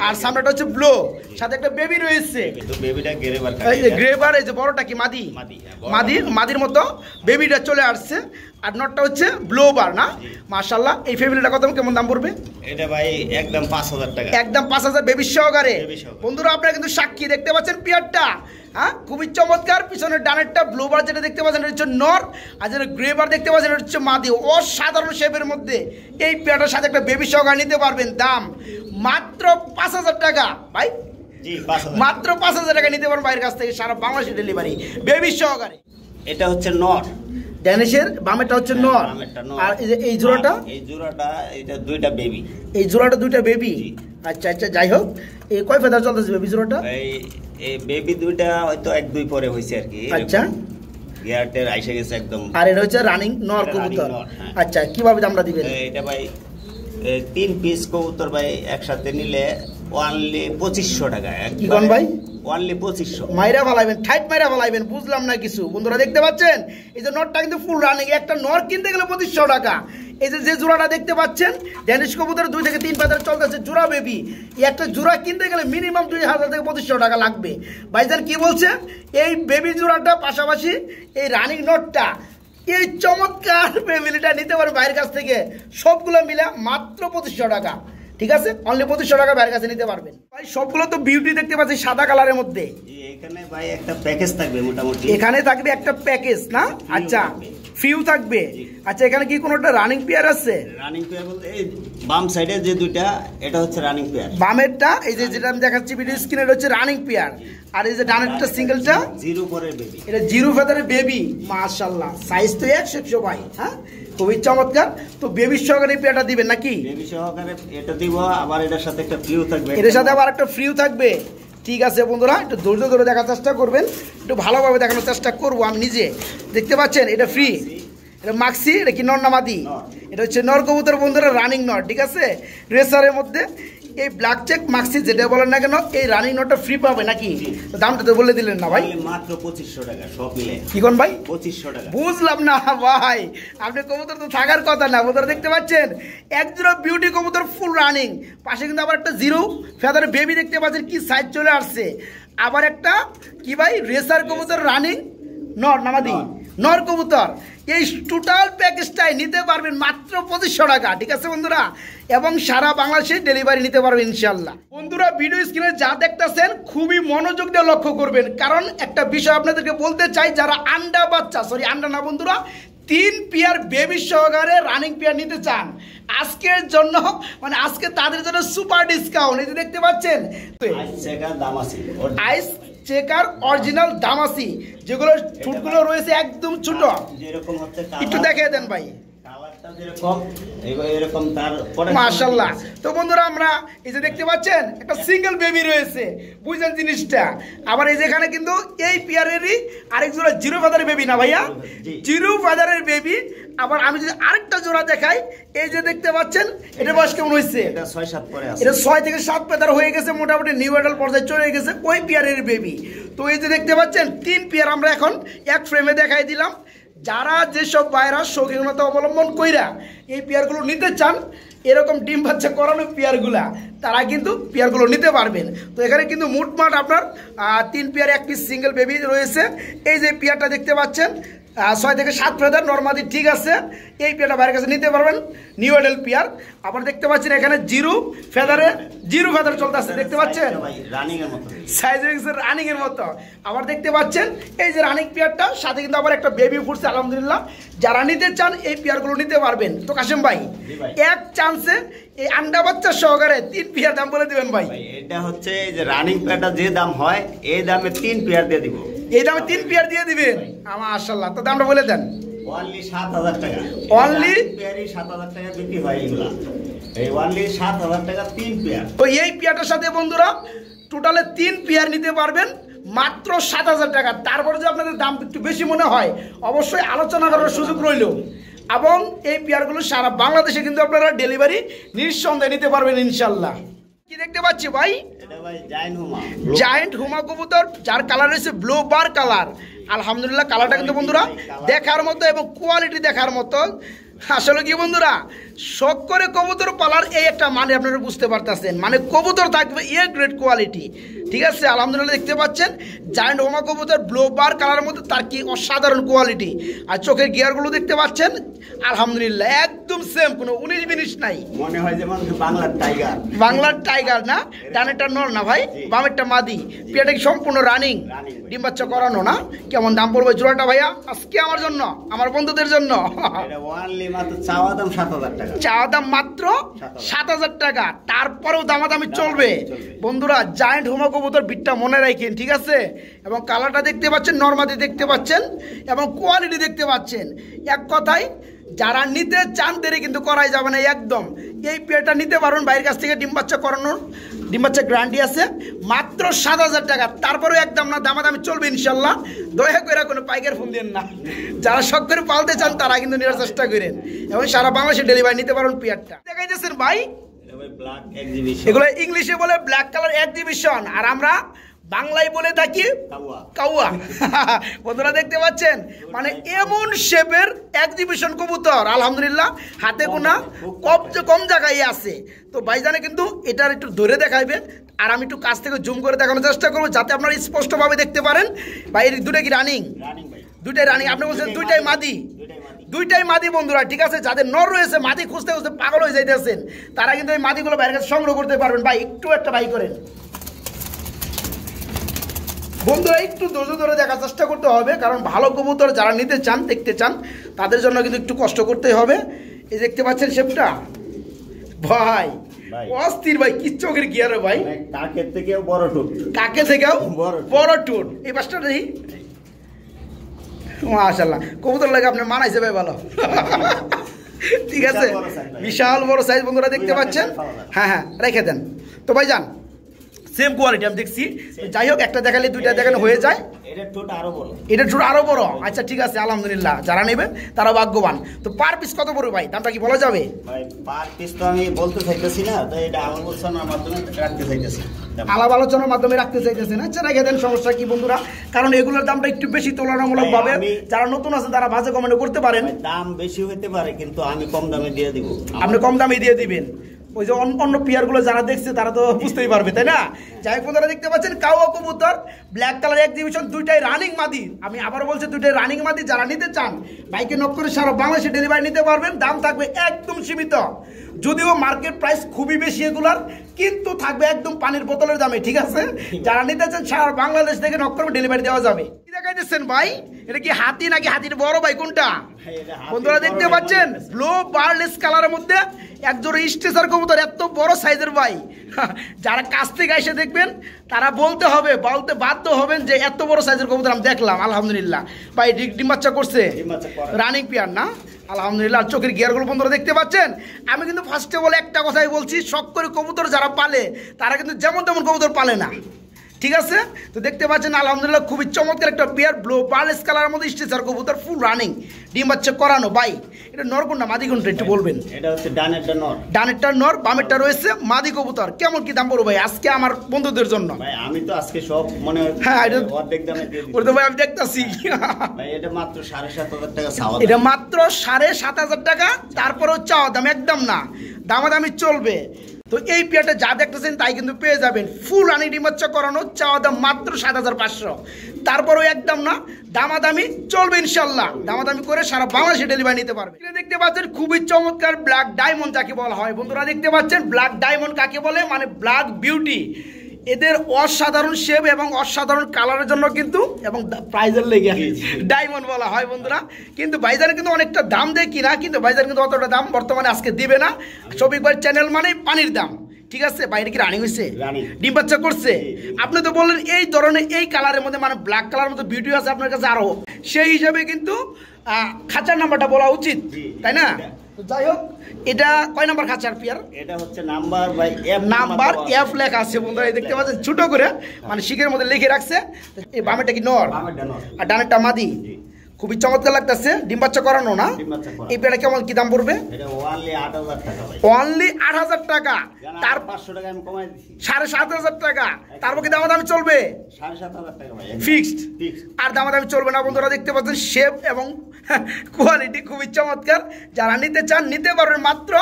আর সামনেটা হচ্ছে ব্লো, সাথে একটা বেবি রয়েছে। তো বেবিটা গ্রে বার, এই যে গ্রে বার, এই যে বড়টা কি মাদি? মাদির মতো বেবিটা চলে আসছে। আর নটটা হচ্ছে ব্লো বার না? মাশাআল্লাহ। এই ফ্যামিলিটা কত কেমন দাম পড়বে? এটা ভাই একদম 5000 টাকা, একদম 5000 বেবি সহকারে। বন্ধুরা আপনারা কিন্তু সাক্ষী, দেখতে পাচ্ছেন পেয়ারটা, হ্যাঁ খুবই চমৎকার। পিছনের ডানেরটা ব্লু বার যেটা দেখতে পাচ্ছেন এটা হচ্ছে নর, আর যেটা গ্রে বার দেখতে পাচ্ছেন এটা হচ্ছে মাদি। অসাধারণ শেপের মধ্যে এই পেয়ারটার সাথে একটা বেবি সহকারে নিতে পারবেন। দাম মাত্র 5000 টাকা ভাই, মাত্র 5000 টাকা নিতে পারবেন বাইরের কাছ থেকে, সারা বাংলাদেশে ডেলিভারি বেবি সহকারে। এটা হচ্ছে নর, ড্যানিশের বামেরটা হচ্ছে নর, আর এই জোড়াটা, এটা দুইটা বেবি, এই জোড়াটা দুইটা বেবি। আচ্ছা আচ্ছা, যাই হোক এই কয় ফেদার চলতেছে বেবি জোড়াটা? এই বেবি দুইটা হয়তো 1-2 পরে হইছে আর কি। আচ্ছা, গিয়ারটের আইসা গেছে একদম। আর এটা হচ্ছে রানিং নর কবুতর। আচ্ছা, কিভাবে দামটা দিবেন? এটা ভাই 3 পিস কবুতর ভাই একসাথে নিলে অনলি 2500 টাকা। কি কোন ভাই? অনলি 2500। মাইরা ফালাইবেন, ঠাইট মাইরা ফালাইবেন, বুঝলাম না কিছু। বন্ধুরা দেখতে পাচ্ছেন এই যে নরটা কিন্তু ফুল রানিং, একটা নর কিনতে গেলে 2500 টাকা। এই যে জোড়াটা দেখতে পাচ্ছেন ড্যানিশ কবুতর 2 থেকে 3 পাতার চলতেছে জোড়া বেবি, এই একটা জোড়া কিনতে গেলে মিনিমাম 2000 থেকে 2500 টাকা লাগবে। ভাইজান কি বলছে? এই বেবি জোড়াটা পাশাপাশি এই রানিং নটটা, এই চমৎকার ফ্যামিলিটা নিতে পারে বাইরের কাছ থেকে, সবগুলো মিলে মাত্র 2500 টাকা। ঠিক আছে, অনলি 2500 টাকা বাইরের কাছে নিতে পারবেন। ভাই সবগুলো তো বিউটি দেখতে পাচ্ছি সাদা কালারের মধ্যে। এখানে ভাই একটা প্যাকেজ থাকবে মোটামুটি, এখানে থাকবে একটা প্যাকেজ না? আচ্ছা, ফিউ থাকবে। আচ্ছা, এখানে কি কোনো একটা রানিং পেয়ার আছে? রানিং পেয়ার বলতে এই বাম সাইডে যে দুইটা, এটা হচ্ছে রানিং পেয়ার। বামেরটা এই যে যেটা আমি দেখাচ্ছি ভিডিও স্ক্রিনে, এটা হচ্ছে রানিং পেয়ার। আর এই যে ডানেরটা সিঙ্গেলটা জিরো পরের বেবি, এটা জিরো ফেদারের বেবি। মাশাআল্লাহ, সাইজ তো 100 ভাই। হ্যাঁ, খুবই চমৎকার। তো বেবির সহকারে পেয়ারটা দিবেন নাকি? বেবি সহকারে এটা দিব, আবার এটার সাথে একটা ফ্রিও থাকবে। এর সাথে আবার একটা ফ্রিও থাকবে। ঠিক আছে বন্ধুরা, একটু ধৈর্য ধরে দেখার চেষ্টা করবেন, একটু ভালোভাবে দেখানোর চেষ্টা করবো আমি নিজে। দেখতে পাচ্ছেন এটা ফ্রি, এটা মাক্সি। এটা কি নর না মাদি? এটা হচ্ছে নর কবুতর বন্ধুরা, রানিং নর। ঠিক আছে, রেসারের মধ্যে এই ব্ল্যাক চেক মাক্সি যেটা বলেন না কেন, এই রানিং নটটা ফ্রি পাবে নাকি? দামটা তো বলে দিলেন না ভাই। মাত্র 2500 টাকা সব মিলে। কি কোন ভাই? 2500 টাকা। বুঝলাম না ভাই, আপনি কবুতর তো থাকার কথা না। কবুতর দেখতে পাচ্ছেন একজোড়া বিউটি কবুতর ফুল রানিং, পাশে কিন্তু আবার একটা জিরো ফেদারের বেবি দেখতে পাচ্ছেন, কি সাইজ চলে আসছে। আবার একটা কি ভাই রেসার কবুতর রানিং নর নামাদি নর কবুতর। এই টোটাল প্যাকেজটাই নিতে পারবেন মাত্র 2500 টাকা। ঠিক আছে বন্ধুরা, এবং সারা বাংলাদেশে ডেলিভারি নিতে পারবেন ইনশাল্লাহ। বন্ধুরা, ভিডিও স্ক্রিনে যা দেখতেছেন খুবই মনোযোগ দিয়ে লক্ষ্য করবেন, কারণ একটা বিষয় আপনাদেরকে বলতে চাই। যারা আন্ডা বাচ্চা, সরি আন্ডা না বন্ধুরা, 3 পেয়ার বেবি সহকারে রানিং পেয়ার নিতে চান আজকের জন্য, মানে আজকে তাদের জন্য সুপার ডিসকাউন্ট। এই যে দেখতে পাচ্ছেন আইস চেকার অরিজিনাল দামাসি, যেগুলো ঠোঁটগুলো রয়েছে একদম ছোট। একটু দেখিয়ে দেন ভাই। মাশাআল্লাহ। তো বন্ধুরা, আমরা এই যে দেখতে পাচ্ছেন একটা সিঙ্গেল বেবি রয়েছে, বুঝলেন জিনিসটা। আবার এই যেখানে কিন্তু এই পেয়ারেরই আরেক জোড়া জিরো ফাদারের বেবি না ভাইয়া, জিরো ফাদারের বেবি। আবার আমি যদি আরেকটা জোড়া দেখাই, এই যে দেখতে পাচ্ছেন, এটা বয়স কেমন হয়েছে? এটা 6-7 পরে আছে। এটা 6 থেকে 7 পেয়ার হয়ে গেছে, মোটামুটি নিউ অ্যাডাল্ট পর্যায়ে চলে গেছে ওই পেয়ারের বেবি। তো এই যে দেখতে পাচ্ছেন 3 পেয়ার আমরা এখন এক ফ্রেমে দেখাই দিলাম। যারা যেসব ভাইরা শৌখিনতা অবলম্বন কইরা এই পেয়ারগুলো নিতে চান, এরকম ডিম বাচ্চা করানো পেয়ারগুলা, তারা কিন্তু পেয়ারগুলো নিতে পারবেন। তো এখানে কিন্তু মোটমাট আপনার 3 পেয়ার 1 পিস সিঙ্গেল বেবি রয়েছে। এই যে পেয়ারটা দেখতে পাচ্ছেন 6 থেকে 7 ফেদার নরমাদি, ঠিক আছে। এই পেয়ারটা বাইরের কাছে নিতে পারবেন, নিউ অ্যাডাল্ট পেয়ার। আবার দেখতে পাচ্ছেন এখানে জিরো ফেদার চলতে আসছে, দেখতে পাচ্ছেন সাইজ রানিং এর মতো। আবার দেখতে পাচ্ছেন এই যে রানিং পেয়ারটা, সাথে কিন্তু আবার একটা বেবি ফুটছে আলহামদুলিল্লাহ। যারা নিতে চান এই পেয়ারগুলো নিতে পারবেন। তো কাশেম ভাই, এক চান্সে এই আন্ডা বাচ্চা সহকারে 3 পেয়ার দাম বলে দিবেন ভাই। এটা হচ্ছে যে রানিং পেয়ারটা যে দাম হয়, এই দামে 3 পেয়ার দিয়ে দিব। এই দামে 3 পেয়ার দিয়ে দিবেন? মাশাআল্লাহ। তো দামটা বলে দেন। অনলি 7000 টাকা। অনলি পেয়ারই 7000 টাকা বিক্রি হয় এগুলা। এই অনলি 7000 টাকা 3 পেয়ার। তো এই পেয়ারটার সাথে বন্ধুরা টোটালে 3 পেয়ার নিতে পারবেন মাত্র 7000 টাকা। তারপরে যদি আপনাদের দাম একটু বেশি মনে হয়, অবশ্যই আলোচনা করার সুযোগ রইল। এবং এই পেয়ারগুলো সারা বাংলাদেশে কিন্তু আপনারা ডেলিভারি নিঃসন্দেহে নিতে পারবেন ইনশাল্লাহ। কি দেখতে পাচ্ছি ভাই? এটা ভাই জায়ান্ট হুমা কবুতর, যার কালার হচ্ছে ব্লু বার কালার। আলহামদুলিল্লাহ, কালারটা কিন্তু বন্ধুরা দেখার মতো এবং কোয়ালিটি দেখার মতো। আসলে কি বন্ধুরা, শখ করে কবুতর পালার এই একটা মানে আপনারা বুঝতে পারতেছেন, মানে কবুতর থাকবে এ গ্রেড কোয়ালিটি। ঠিক আছে, আলহামদুলিল্লাহ দেখতে পাচ্ছেন জায়ান্ট হোমা কবুতর ব্লু বার কালারের মধ্যে, তার কি অসাধারণ কোয়ালিটি। আর চোখের গিয়ারগুলো দেখতে পাচ্ছেন আলহামদুলিল্লাহ একদম সেম, কোনো 19-20 নাই। মনে হয় যেমন বাংলার টাইগার না? ডানেরটা নর না ভাই, বামেরটা মাদি। পেয়ারটা কি সম্পূর্ণ রানিং, ডিম বাচ্চা করানো না? কেমন দাম পড়বে জোড়াটা ভাইয়া আজকে আমার জন্য, আমার বন্ধুদের জন্য? চাওয়া দাম 7000 টাকা। চাওয়া দাম মাত্র 7000 টাকা, তারপরেও দামাদামি চলবে বন্ধুরা। জায়ান্ট হোমা কবুতর বিটটা মনে রাখেন, ঠিক আছে। এবং কালারটা দেখতে পাচ্ছেন, নরমাদি দেখতে পাচ্ছেন, এবং কোয়ালিটি দেখতে পাচ্ছেন। এক কথায় যারা নিতে চান দেরি কিন্তু করাই যাবে না একদম। এই পেয়ারটা নিতে পারবেন বাইরের কাছ থেকে, ডিম বাচ্চা করানোর, ডিম বাচ্চা গ্যারান্টি আছে, মাত্র 7000 টাকা। তারপরেও একদম না, দামাদামি চলবে ইনশাল্লাহ। দয়া করে কোনো পাইকার ফোন দেন না। যারা শখ করে পালতে চান তারা কিন্তু নেওয়ার চেষ্টা করেন, এবং সারা বাংলাদেশে ডেলিভারি নিতে পারবেন পেয়ারটা। দেখাইতেছেন ভাই, এগুলো ইংলিশে বলে ব্ল্যাক কালার এক্সিবিশন, আর আমরা বাংলায় বলে থাকি কাউয়া। বন্ধুরা দেখতে পাচ্ছেন, মানে এমন শেপের এক্সিবিশন কবুতর আলহামদুলিল্লাহ হাতে গোনা কম জায়গায় আছে। তো ভাইজানে কিন্তু এটার একটু ধরে দেখাইবে, আর আমি একটু কাছ থেকে জুম করে দেখানোর চেষ্টা করবো যাতে আপনারা স্পষ্টভাবে দেখতে পারেন। ভাই দুটো কি রানিং? দুইটাই রানিং। আপনি বলছেন দুইটাই মাদি? দুইটাই মাদি বন্ধুরা, ঠিক আছে। যাদের নর রয়েছে মাদি খুঁজতে খুঁজতে পাগল হয়ে যাইতেছেন, তারা কিন্তু এই মাদিগুলো বাইরের কাছে সংগ্রহ করতে পারবেন। ভাই একটু একটা বাই করেন বন্ধুরা, একটু ধৈর্য ধরে দেখার চেষ্টা করতে হবে, কারণ ভালো কবুতর যারা নিতে চান, দেখতে চান, তাদের জন্য কিন্তু একটু কষ্ট করতে হবে। এই দেখতে পাচ্ছেন শেপটা ভাই, অস্থির ভাই, কি চোখের কি আরে ভাই, কাকের থেকেও বড় টুট, কাকে থেকেও বড় টুট। এই পাশটা নেই মাশাআল্লাহ, কবুতর লাগে আপনি মানাইছে ভাই ভালো। ঠিক আছে, বিশাল বড় সাইজ বন্ধুরা দেখতে পাচ্ছেন। হ্যাঁ হ্যাঁ রেখে দেন। তো ভাই যান সেম কোয়ালিটি আমি দেখছি, যাই হোক একটা দেখালে দুইটা দেখানো হয়ে যায়। এটা ঠোঁট আরো বড়। আচ্ছা ঠিক আছে, আলহামদুলিল্লাহ, যারা নেবে তারা ভাগ্যবান। তো পার পিস কত পড়বে ভাই, দামটা কি বলা যাবে? ভাই পার পিস তো আমি বলতে চাইতেছি না, তো এটা আলোচনার মাধ্যমে রাখতে চাইতেছি, আলাপ আলোচনার মাধ্যমে রাখতে চাইতেছেন। আচ্ছা রেখে দেন, সমস্যা কি বন্ধুরা, কারণ এগুলোর দামটা একটু বেশি তুলনামূলক ভাবে, যারা নতুন আছেন তারা বাজে কমেন্ট করতে পারেন। দাম বেশি হতে পারে কিন্তু আমি কম দামে দিয়ে দিব। আপনি কম দামে দিয়ে দিবেন, ওই যে অন্য পেয়ার গুলো যারা দেখছে তারা তো বুঝতেই পারবে, তাই না? যাই হোক বন্ধুরা দেখতে পাচ্ছেন কাওয়া কবুতর ব্ল্যাক কালার এক্সিবিশন, দুইটাই রানিং মাদি। আমি আবার বলছি দুইটাই রানিং মাদি। যারা নিতে চান বাইকে নক করে সারা বাংলাদেশে ডেলিভারি নিতে পারবেন। দাম থাকবে একদম সীমিত, যদিও মার্কেট প্রাইস খুবই বেশি এগুলার, কিন্তু থাকবে একদম পানির বোতলের দামে। ঠিক আছে, যারা নিতে চান সারা বাংলাদেশ থেকে নক করে ডেলিভারি দেওয়া যাবে। কি দেখাইতেছেন ভাই, এটা কি হাতি নাকি হাতির বড় ভাই কোনটা? বন্ধুরা দেখতে পাচ্ছেন ব্লু বার্লেস কালারের মধ্যে একজোড়া স্টেসার কবুতর, এত বড় সাইজের ভাই। যারা কাছ থেকে এসে দেখবেন তারা বলতে বাধ্য হবেন যে এত বড় সাইজের কবুতর আমি দেখলাম। আলহামদুলিল্লাহ ভাই, ডিম বাচ্চা করছে, রানিং পেয়ার না? আলহামদুলিল্লাহ। চোখের গিয়ারগুলো বন্ধুরা দেখতে পাচ্ছেন। আমি কিন্তু ফার্স্টে বলে একটা কথাই বলছি, শখ করে কবুতর যারা পালে তারা কিন্তু যেমন তেমন কবুতর পালে না। ঠিক আছে, তো দেখতে পাচ্ছেন আলহামদুলিল্লাহ খুবই চমৎকার একটা পেয়ার, ব্লু পার্লেস কালারের মধ্যে স্টেসার কবুতর, ফুল রানিং, ডিম বাচ্চা করানো। ভাই এটা নর কোনটা মাদি কোনটা একটু বলবেন? এটা হচ্ছে ডানেরটা নর, ডানেরটা নর, বামেরটা রয়েছে মাদি কবুতর। কেমন কি দাম পড়বে ভাই আজকে আমার বন্ধুদের জন্য? ভাই আমি তো আজকে সব মনে হয় অর্ধেক দামে দিয়ে দিই। ওটা ভাই আমি দেখতাছি। ভাই এটা মাত্র 7,500 টাকা চাওয়া, এটা মাত্র 7,500 টাকা, তারপরেও চাওয়া দাম, একদম না, দামাদামি চলবে। তো এই পেয়ারটা যা দেখতেছেন তাই কিন্তু পেয়ে যাবেন, ফুল রানি ডিম বাচ্চা করানো, চাওয়া দাম মাত্র 7,500, তারপরেও একদম না, দামাদামি চলবে ইনশাল্লাহ। দামাদামি করে সারা বাংলাদেশে ডেলিভারি নিতে পারবে। দেখতে পাচ্ছেন খুবই চমৎকার ব্ল্যাক ডায়মন্ড যাকে বলা হয়। বন্ধুরা দেখতে পাচ্ছেন ব্ল্যাক ডায়মন্ড কাকে বলে, মানে ব্ল্যাক বিউটি। এদের অসাধারণ শেপ এবং অসাধারণ কালারের জন্য কিন্তু এবং প্রাইজের লেগে ডায়মন্ড বলা হয় বন্ধুরা। কিন্তু ভাইজান কিন্তু অনেকটা দাম দেয় কিনা, কিন্তু ভাইজান কিন্তু অতটা দাম বর্তমানে আজকে দিবে না। শফিক ভাই চ্যানেল মানে পানির দাম। ঠিক আছে, বাইরে কি রানিং হয়েছে, ডিম বাচ্চা করছে? আপনি তো বললেন এই ধরনের এই কালারের মধ্যে, মানে ব্ল্যাক কালারের মধ্যে ভিডিও আছে আপনার কাছে আরো, সেই হিসাবে কিন্তু খাঁচার নাম্বারটা বলা উচিত, তাই না? যাই হোক, এটা কয় নাম্বার খাঁচার পেয়ার? এটা হচ্ছে number by F, number F লেখা আছে বন্ধুরা, দেখতে পাচ্ছেন ছোট করে, মানে শিখের মধ্যে লিখে রাখছে। এই বামেরটা কি নর আর ডানেরটা মাদি? খুবই চমৎকার লাগতেছে, ডিম বাচ্চা করানো না? এই পেয়ারটা কেমন কি দাম পড়বে? এটা অনলি 8,000 টাকা ভাই, অনলি 8,000 টাকা, তার 500 টাকা আমি কমাই দিছি, 7,500 টাকা। তারপর কি দামাদামি চলবে? 7,500 টাকা ভাই, ফিক্সড। আর দামাদামি চলবে না বন্ধুরা, দেখতে পাচ্ছেন শেপ এবং কোয়ালিটি খুবই চমৎকার। যারা নিতে চান নিতে পারবেন মাত্র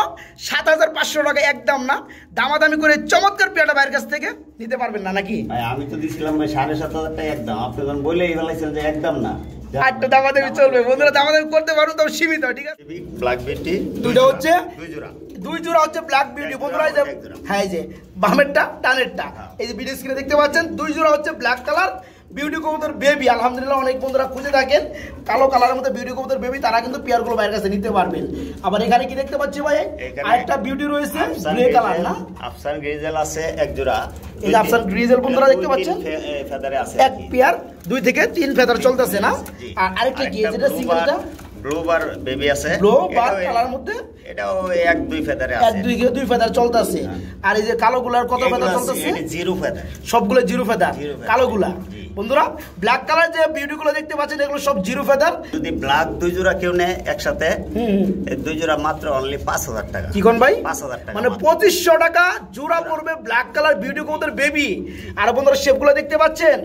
7,500 টাকা, একদম না, দামাদামি করে চমৎকার পেয়ারটা বাইরের কাছ থেকে নিতে পারবেন না নাকি? ভাই আমি তো দিছিলাম ভাই 7,500 টাকা একদম, আপনি যখন বলেই ফেলাইছেন যে একদম না, আটটা দামাদামি চলবে বন্ধুরা, দামাদামি করতে পারুন তবে সীমিত। ঠিক আছে, ব্ল্যাক বিউটি দুইটা হচ্ছে, দুই জোড়া হচ্ছে ব্ল্যাক বিউটি বন্ধুরা। এই যে হ্যাঁ, এই যে বামেরটা ডানেরটা, এই যে ভিডিও স্ক্রিনে দেখতে পাচ্ছেন, দুই জোড়া হচ্ছে ব্ল্যাক কালার বিউটি কবুতর বেবি। আলহামদুলিল্লাহ অনেক বন্ধুরা খুঁজে থাকেন কালো কালারের মধ্যে বিউটি কবুতর বেবি, তারা কিন্তু পেয়ারগুলো বাইরের কাছে নিতে পারবেন। আবার এখানে কি দেখতে পাচ্ছি ভাই, আরেকটা বিউটি রয়েছে গ্রে কালার না? আফসান গ্রিজেল আছে এক জোড়া, এই যে আফসান গ্রিজেল বন্ধুরা দেখতে পাচ্ছেন, ফেদারে আছে এক পেয়ার 2 থেকে 3 ফেদার চলতেছে না? আর আরেকটা কি যেটা সিঙ্গেলটা ব্লুবার বেবি আছে, ব্লুবার কালার মধ্যে, এটাও 1-2 ফেদারে আছে, 1-2 ফেদার চলতেছে। আর এই যে কালোগুলার কত ফেদার চলতেছে? এটা জিরো ফেদার, সবগুলো জিরো ফেদার কালোগুলা বন্ধুরা। ব্ল্যাক কালার যে বিউটি গুলো দেখতে পাচ্ছেন এগুলো সব জিরো ফেদার। যদি ব্ল্যাক 2 জোড়া কেউ নেয় একসাথে, এই 2 জোড়া মাত্র অনলি 5,000 টাকা। কি কোন ভাই? 5,000 টাকা, মানে 2,500 টাকা জোড়া পড়বে ব্ল্যাক কালার বিউটি কবুতর বেবি। আর বন্ধুরা শেপগুলো দেখতে পাচ্ছেন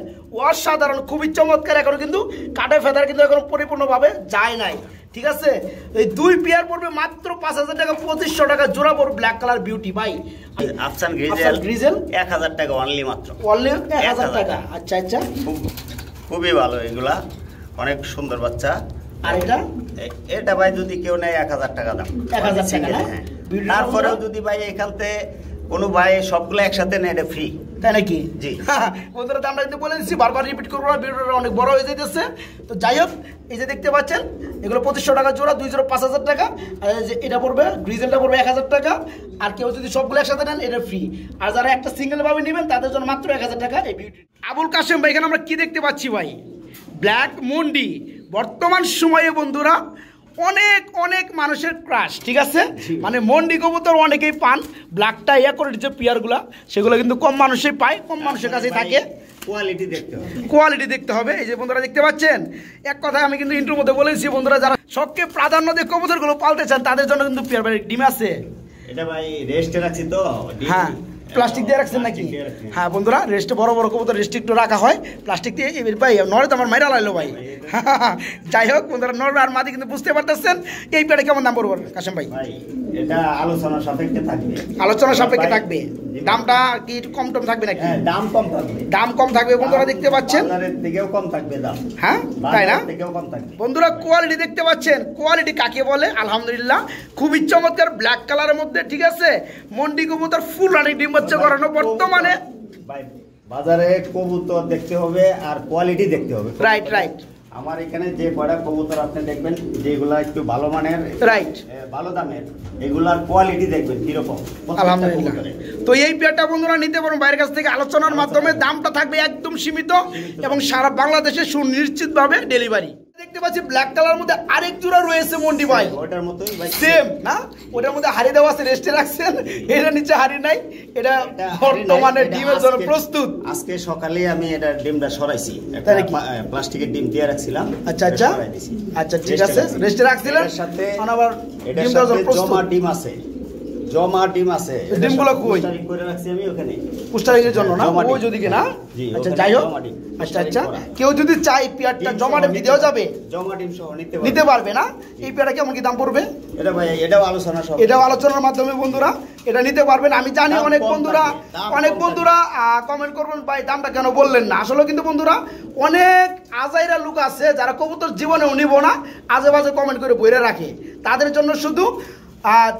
অসাধারণ, খুবই চমৎকার। এখনো কিন্তু কাটা ফেদার কিন্তু এখন পরিপূর্ণভাবে যায় নাই। ঠিক আছে, এই 2 পেয়ার পড়বে মাত্র 5,000 টাকা, 2,500 টাকা জোড়া পড়বে ব্ল্যাক কালার বিউটি ভাই। আফসান গ্রিজেল 1,000 টাকা অনলি, মাত্র অনলি 1,000 টাকা। আচ্ছা আচ্ছা, খুবই ভালো, এগুলা অনেক সুন্দর বাচ্চা। আর এটা ভাই যদি কেউ নেয় 1,000 টাকা দাম, 1,000 টাকা। তারপরেও যদি ভাই এখান থেকে কোনো ভাই সবগুলো একসাথে নেয়, এটা ফ্রি। তাই নাকি? জি। বন্ধুরা দামটা কিন্তু বলে দিচ্ছি, বারবার রিপিট করবো না, ভিডিওটা অনেক বড় হয়ে যাইতেছে। তো যাই হোক, এই যে দেখতে পাচ্ছেন এগুলো 2500 টাকা জোড়া, 2 জোড়া 5000 টাকা। আর এই যে এটা পড়বে, গ্রিজেলটা পড়বে 1000 টাকা। আর কেউ যদি সবগুলো একসাথে নেন এটা ফ্রি। আর যারা একটা সিঙ্গেল ভাবে নেবেন তাদের জন্য মাত্র 1000 টাকা এই বিউটি। আবুল কাশেম ভাই, এখানে আমরা কি দেখতে পাচ্ছি ভাই? ব্ল্যাক মুন্ডি। বর্তমান সময়ে বন্ধুরা অনেক অনেক মানুষের ক্রাশ, ঠিক আছে? মানে মন্ডি কবুতর অনেকেই পান, ব্ল্যাকটা ইয়া করে যে পিয়ারগুলা, সেগুলো কিন্তু কম মানুষই পায়, কম মানুষের কাছেই থাকে। কোয়ালিটি দেখতে হবে, কোয়ালিটি দেখতে হবে। এই যে বন্ধুরা দেখতে পাচ্ছেন, এক কথায় আমি কিন্তু ইন্ট্রোর মধ্যে বলেছি, বন্ধুরা যারা শখকে প্রাধান্য দিয়ে কবুতরগুলো পালতে চান তাদের জন্য কিন্তু পিয়ার বাড়ির ডিম আছে। এটা ভাই রেস্টে রাখছি তো। হ্যাঁ, প্লাস্টিক দিয়ে রাখছেন নাকি? হ্যাঁ বন্ধুরা, রেস্টে বড় বড় কবুতর রেস্টে একটু রাখা হয় প্লাস্টিক দিয়ে। ভাই নড়ে তো আমার মাইরা লাইলো ভাই। যাই হোক বন্ধুরা, নড় আর মাদি কিন্তু বুঝতে পারতেছেন। এই পেয়ারে কেমন দাম পড়বে কাশেম ভাই? এটা আলোচনা সাপেক্ষে থাকবে। আলোচনা সাপেক্ষে থাকবে। দামটা কি কম টম থাকবে নাকি? দাম কম থাকবে, দাম কম থাকবে বন্ধুরা, দেখতে পাচ্ছেন। বাজারের থেকেও কম থাকবে দাম। হ্যাঁ তাই না থেকেও কম থাকবে বন্ধুরা? কোয়ালিটি দেখতে পাচ্ছেন, কোয়ালিটি কাকে বলে? আলহামদুলিল্লাহ খুবই চমৎকার ব্ল্যাক কালারের মধ্যে, ঠিক আছে? মন্ডি কবুতর ফুল রানিং ডিম বাচ্চা করানো বর্তমানে। বাজারে কবুতর দেখতে হবে আর কোয়ালিটি দেখতে হবে। Right right. আমার এখানে যে কয়টা কবুতর আপনি দেখবেন যেগুলা একটু ভালো মানের, রাইট, ভালো দামের, এগুলার কোয়ালিটি দেখবেন কিরকম। আলহামদুলিল্লাহ। তো এই পেয়ারটা বন্ধুরা নিতে পারেন বাইরের কাছ থেকে আলোচনার মাধ্যমে। দামটা থাকবে একদম সীমিত এবং সারা বাংলাদেশে সুনিশ্চিতভাবে ডেলিভারি। দেখতে পাচ্ছি ব্ল্যাক কালার মধ্যে আরেক জোড়া রয়েছে মন্ডি ভাই, ওটার মতোই ভাই, সেম না? ওটার মধ্যে হাড়ি দেওয়া আছে, রেস্টে রাখছেন, এটা নিচে হাড়ি নাই। এটা বর্তমানে ডিমের জন্য প্রস্তুত। আজকে সকালে আমি এটা ডিমটা সরাইছি, একটা প্লাস্টিকের ডিম দিয়ে রাখছিলাম। আচ্ছা আচ্ছা আচ্ছা, ঠিক আছে, রেস্টে রাখছিলেন। এর সাথে আবার এটার সাথে জমা ডিম আছে, জমা ডিম আছে। ডিমগুলো কই করে রাখছি আমি ওখানে পুস্টারিংয়ের জন্য না? ওই যদি না। আচ্ছা যাই হোক, আচ্ছা আচ্ছা, কেউ যদি চাই পেয়ারটা জমা ডিম দিতেও যাবে, জমা ডিম সহ নিতে পারবে না? এই পেয়ারটা কেমন কি দাম পড়বে? এটা ভাই এটাও আলোচনা সহ, এটাও আলোচনার মাধ্যমে বন্ধুরা এটা নিতে পারবেন। আমি জানি অনেক বন্ধুরা কমেন্ট করবেন, ভাই দামটা কেন বললেন না? আসলে কিন্তু বন্ধুরা অনেক আজাইরা লোক আছে যারা কবুতর জীবনেও নিব না, আজে বাজে কমেন্ট করে বইরে রাখে। তাদের জন্য শুধু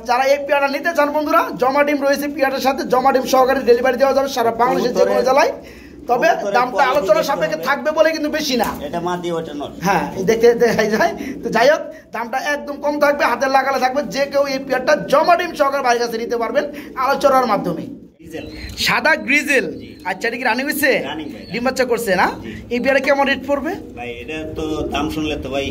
যারা এই পেয়ারটা নিতে চান বন্ধুরা, জমা ডিম রয়েছে পেয়ারটার সাথে, জমা ডিম সহকারে ডেলিভারি দেওয়া যাবে সারা বাংলাদেশের যে কোনো জেলায়। তবে দামটা আলোচনার সাপেক্ষে থাকবে বলে কিন্তু বেশি না। এটা মাদি, ওটা নর। হ্যাঁ, দেখতে দেখাই যায়। তো যাই হোক, দামটা একদম কম থাকবে, হাতের লাগালে থাকবে। যে কেউ এই পেয়ারটা জমা ডিম সহকারে বাড়ির কাছে নিতে পারবেন আলোচনার মাধ্যমে। সাদা গ্রিজেল। আচ্ছা, এটা কি রানিং হয়েছে? ডিম বাচ্চা করছে না? এই পেয়ারে কেমন রেট পড়বে ভাই? এটা তো দাম শুনলে তো ভাই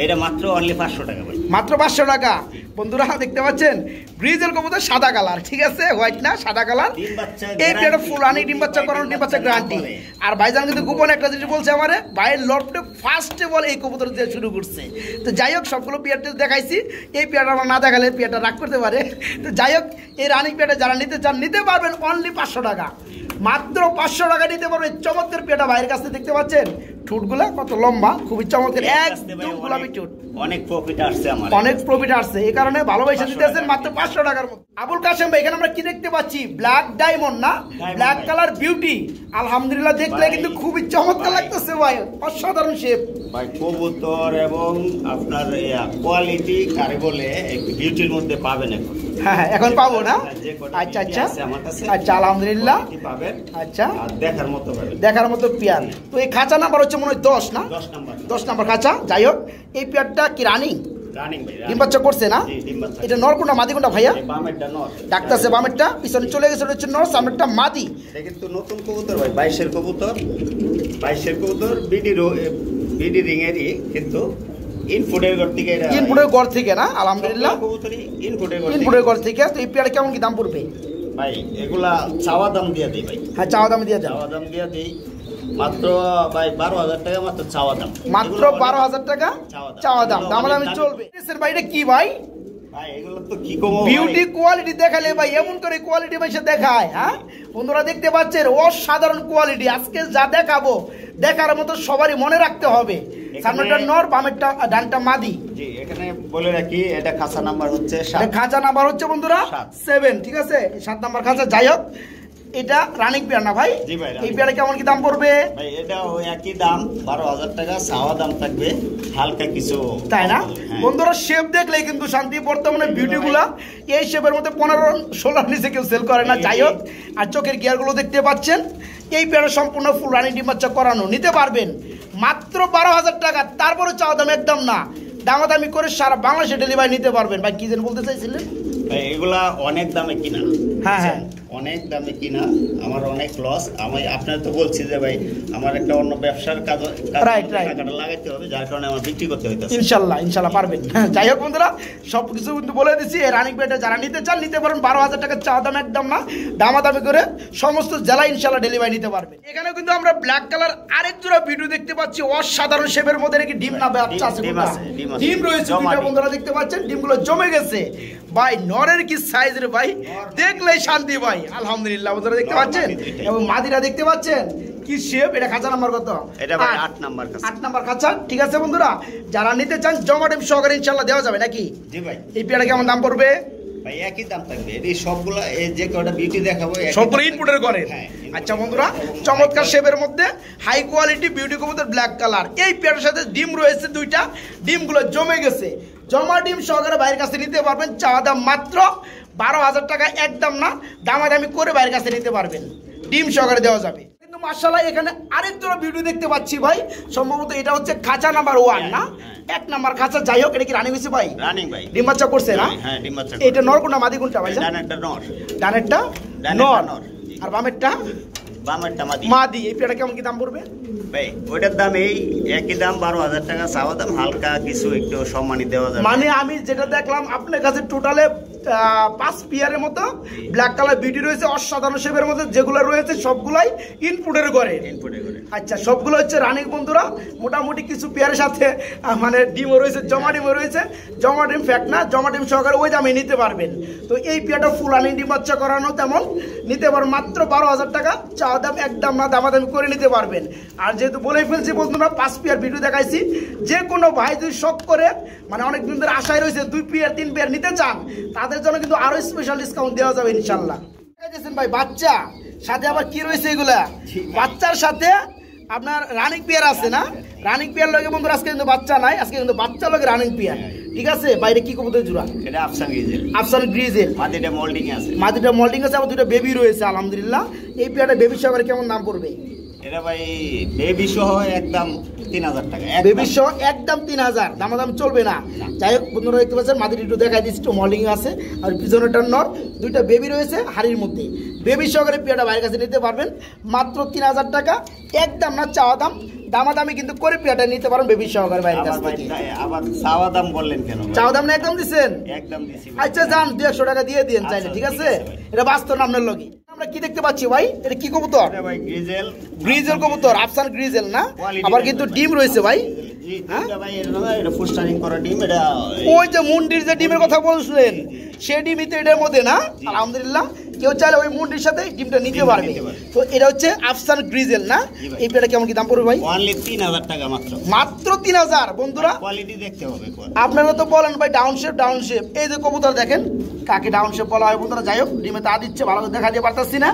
এটা মাত্র অনলি 500 টাকা ভাই, মাত্র 500 টাকা। বন্ধুরা দেখতে পাচ্ছেন গ্রিজেল কবুতর সাদা কালার, ঠিক আছে? হোয়াইট না, সাদা কালার। এই পেয়ারটা ফুল রানিং ডিম বাচ্চা করানো, ডিম বাচ্চা গ্যারান্টি। আর ভাইজান কিন্তু গোপনে একটা জিনিস বলছে আমারে, ভাইয়ের লটে ফার্স্টে বলে এই কবুতর দিয়ে শুরু করছে। তো যাই হোক, সবগুলো পেয়ারটা দেখাইছি। এই পেয়ারটা আমরা না দেখালে পেয়ারটা রাগ করতে পারে। তো যাই হোক, এই রানিং পেয়ারটা যারা নিতে চান নিতে পারবেন অনলি 500 টাকা, মাত্র 500 টাকা নিতে পারবেন। চমৎকার পেয়ারটা বাইরের কাছে দেখতে পাচ্ছেন, ঠোঁটগুলা কত লম্বা, খুবই চমৎকার, একদম গোলাপি ঠোঁট। অনেক প্রফিট আসছে আমার, অনেক প্রফিট আসছে, এই কারণে ভালোবাসা দিতেছেন মাত্র 500 টাকার মতো। আবুল কাশেম ভাই, এখানে আমরা কি দেখতে পাচ্ছি? ব্ল্যাক ডায়মন্ড না? Black colour beauty. আলহামদুলিল্লাহ, দেখলে কিন্তু খুবই চমৎকার লাগতেছে ভাই, অসাধারণ শেপ ভাই। কবুতর এবং আপনার কোয়ালিটি কারে বলে বিউটির মধ্যে পাবেন এখন। হ্যাঁ, এখন পাবো না? আচ্ছা আচ্ছা আচ্ছা, আলহামদুলিল্লাহ পাবেন। আচ্ছা, দেখার মতো পেয়ার। তো এই খাঁচা নাম্বার হচ্ছে মনে হয় 10 না? 10 নাম্বার খাঁচা। যাই হোক, এই পেয়ারটা কি রানিং? ডিম বাচ্চা করছে না? এটা নর কোনটা মাদি কোনটা ভাইয়া? ডাক্তারছে বামেরটা, পিছনে চলে গেছে হচ্ছে নর, সামনেরটা মাদি। এটা কিন্তু নতুন কবুতর ভাই, 22 এর কবুতর, বিডি রিং এরই, কিন্তু ইনপুটের ঘর থেকে না? আলহামদুলিল্লাহ, ইনপুটের ঘর থেকে। তো এই পেয়ারে কেমন কি দাম পড়বে ভাই? এগুলা চাওয়া দাম দিয়ে দিই ভাই। হ্যাঁ, চাওয়া দাম দিয়ে দিই মাত্র ভাই 12,000 টাকা মাত্র চাওয়া দাম, মাত্র 12,000 টাকা চাওয়া দাম। দামাদামি চলবে। ভাই এটা কি ভাই? এগুলো তো কি কম বিউটি কোয়ালিটি দেখালে ভাই, এমন করে কোয়ালিটি ভাই সে দেখায়। হ্যাঁ বন্ধুরা দেখতে পাচ্ছেন, অসাধারণ কোয়ালিটি। আজকে যা দেখাবো দেখার মতো সবারই মনে রাখতে হবে। সামনেটা নর, বামেরটা ডানটা মাদি। জি, এখানে বলে রাখি এটা খাঁচা নাম্বার হচ্ছে 7। খাঁচা নাম্বার হচ্ছে বন্ধুরা 7, ঠিক আছে? 7 নাম্বার খাঁচা। যাই হোক, এটা রানিং পেয়ার না ভাই? জি ভাই, এই পেয়ারে কেমন কি দাম পড়বে ভাই? এটা ওই একই দাম 12,000 টাকা, চাওয়া দাম থাকবে হালকা কিছু, তাই না? হ্যাঁ। বন্ধুরা শেপ দেখলেই কিন্তু শান্তি, বর্তমানে ভিডিওগুলা এই শেপের মধ্যে 15-16 নিচে কেউ সেল করে না। যাই হোক, আর চোখের গিয়ারগুলো দেখতে পাচ্ছেন, এই পেয়ারে সম্পূর্ণ ফুল রানিং ডিম বাচ্চা করানো, নিতে পারবেন মাত্র 12,000 টাকা। তারপরে চাওয়া দাম একদম না, দামাদামি করে সারা বাংলাদেশে ডেলিভারি নিতে পারবেন। ভাই কি যেন বলতে চাইছিলেন? ভাই এগুলা অনেক দামে কিনা, হ্যাঁ হ্যাঁ, অনেক দামে কিনা, আমার অনেক লস। আমি আপনার তো বলছি যে ভাই আমার একটা অন্য ব্যবসার কাজ Right, right. টাকাটা লাগাইতে হবে, যার কারণে আমার বিক্রি করতে হইতেছে। ইনশাল্লাহ পারবেন। যাই হোক বন্ধুরা, সব কিছু কিন্তু বলে দিচ্ছি। এই রানিং পেয়ারটা যারা নিতে চান নিতে পারেন, 12,000 টাকা চাওয়া দাম একদম না, দামাদামি করে সমস্ত জেলায় ইনশাল্লাহ ডেলিভারি নিতে পারবেন। এখানে কিন্তু আমরা ব্ল্যাক কালার আরেক জোড়া ভিডিও দেখতে পাচ্ছি, অসাধারণ শেপের মধ্যে নাকি ডিম না বাচ্চা আছে, ডিম আছে, ডিম আছে। ডিম রয়েছে জমা দুইটা, ডিম। বন্ধুরা দেখতে পাচ্ছেন ডিমগুলো জমে গেছে। ভাই নরের কি সাইজ রে ভাই, দেখলেই শান্তি ভাই। আলহামদুলিল্লাহ বন্ধুরা দেখতে পাচ্ছেন, এবং মাদিরা দেখতে পাচ্ছেন কি শেপ। এটা খাঁচা নাম্বার কত? এটা ভাই 8 নাম্বার কাছে। 8 নাম্বার খাঁচা। ঠিক আছে বন্ধুরা, যারা নিতে চান জমা ডিম সহকারে ইনশাল্লাহ দেওয়া যাবে নাকি? জি ভাই। এই পেয়ারা কেমন দাম পড়বে? ভাই একই দাম থাকবে, এই সবগুলা এই যে কয়টা বিউটি দেখাবো সবগুলো ইনপুটের করে। হ্যাঁ, আচ্ছা বন্ধুরা, চমৎকার শেপের মধ্যে হাই কোয়ালিটি বিউটি কবুতর ব্ল্যাক কালার। এই পেয়ারের সাথে ডিম রয়েছে দুইটা, ডিমগুলো জমে গেছে। জমা ডিম সহকারে বাইরের কাছে নিতে পারবেন, চাওয়া দাম মাত্র 12,000 টাকা, একদম না, দামাদামি করে বাইরের কাছে নিতে পারবেন, ডিম সহকারে দেওয়া যাবে। কিন্তু মাশাআল্লাহ এখানে আরেক জোড়া ভিডিও দেখতে পাচ্ছি ভাই, সম্ভবত এটা হচ্ছে খাঁচা নাম্বার 1 না? 1 নাম্বার খাঁচা। যাই হোক, এটা কি রানিং হয়েছে ভাই? রানিং ভাই, ডিম বাচ্চা করছে না? হ্যাঁ ডিম বাচ্চা। এটা নর কোনটা মাদি কোনটা ভাই? ডানেরটা নর, ডানেরটা ডানেরটা নর, নর। আর বামেরটা বামেরটা মাদি। মাদি। এই পেয়ারটা কেমন কি দাম পড়বে? ভাই ওইটার দাম এই একই দাম 12,000 টাকা, চাওয়া দাম হালকা কিছু একটু সম্মানী দেওয়া যাবে। মানে আমি যেটা দেখলাম আপনার কাছে টোটালে 5 পেয়ারের মতো ব্ল্যাক কালার বিউটি রয়েছে, অসাধারণ শেপের মধ্যে, যেগুলো রয়েছে সবগুলাই ইনপুটের করে। ইনপুটে করে। আচ্ছা, সবগুলো হচ্ছে রানিং বন্ধুরা। মোটামুটি কিছু পেয়ারের সাথে মানে ডিমও রয়েছে, জমা ডিমও রয়েছে। জমা ডিম ফ্যাক্ট না, জমা ডিম সহকারে ওই দামে নিতে পারবেন। তো এই পেয়ারটা ফুল রানিং ডিম বাচ্চা করানো, তেমন নিতে পারবেন মাত্র 12,000 টাকা, চাওয়া দাম একদম না, দামাদামি করে নিতে পারবেন। আর যেহেতু বলেই ফেলছি বন্ধুরা, 5 পেয়ার ভিডিও দেখাইছি, যে কোনো ভাই যদি শখ করে মানে অনেক দিন ধরে আশায় রয়েছে 2 পেয়ার 3 পেয়ার নিতে চান, তাদের জন্য কিন্তু আরো স্পেশাল ডিসকাউন্ট দেওয়া যাবে ইনশাল্লাহ। ভাই বাচ্চা সাথে আবার কি রয়েছে এগুলা? বাচ্চার সাথে আপনার রানিং পেয়ার আছে না? রানিং পেয়ার লগে বন্ধুরা আজকে কিন্তু বাচ্চা নাই, আজকে কিন্তু বাচ্চা লগে রানিং পেয়ার। ঠিক আছে, বাইরে কি কবুতর জোড়া? এটা আফসান গ্রিজেল। আফসান গ্রিজেল, মাদিটা মোল্ডিং আছে। মাদিটা মোল্ডিং আছে, আবার দুটো বেবি রয়েছে আলহামদুলিল্লাহ। এই পেয়ারটা বেবি সহকারে কেমন দাম পড়বে? এটা ভাই বেবি সহ একদম 3,000 টাকা। বেবি সহ একদম 3,000, দামাদাম চলবে না। যাই হোক বন্ধুরা দেখতে পাচ্ছেন, মাদির একটু দেখাই দিচ্ছি, একটু মল্ডিং আছে, আর পিছনেটা নর, দুইটা বেবি রয়েছে হাড়ির মধ্যে। বেবি সহকারে পেয়ারটা বাইরের কাছে নিতে পারবেন মাত্র 3,000 টাকা, একদম না, চাওয়া দাম, দামাদামি কিন্তু করে পেয়ারটা নিতে পারেন বেবি সহকারে বাইরের কাছ থেকে। আবার চাওয়া দাম বললেন কেন? চাওয়া দাম না, একদম দিচ্ছেন? একদম দিছি। আচ্ছা যান, 200 টাকা দিয়ে দিন চাইলে, ঠিক আছে? এটা বাস্তব আপনার লগে। আমরা কি দেখতে পাচ্ছি ভাই, এটা কি কবুতর? এটা ভাই গ্রিজেল। গ্রিজেল কবুতর, আফসান গ্রিজেল না? আবার কিন্তু ডিম রয়েছে ভাই। এটা ভাই এটা ফুস্টারিং করা ডিম। এটা ওই যে মুন্ডির যে ডিমের কথা বলছিলেন, সেই ডিমই তো এটার মধ্যে না? আলহামদুলিল্লাহ, কেউ চাইলে ওই মুন্ডির সাথে ডিমটা নিতে পারবে। তো এটা হচ্ছে আফসান গ্রিজেল না? এই পেয়ারটা কেমন কি দাম পড়বে ভাই? অনলি 3,000 টাকা মাত্র। মাত্র 3,000 বন্ধুরা। কোয়ালিটি দেখতে হবে। আপনারা তো বলেন ভাই ডাউন শেপ, ডাউন শেপ। এই যে কবুতর দেখেন, কাকে ডাউন শেপ বলা হয় বন্ধুরা? যাই হোক, ডিমে তা দিচ্ছে, ভালো করে দেখা দিয়ে পারতাছি না।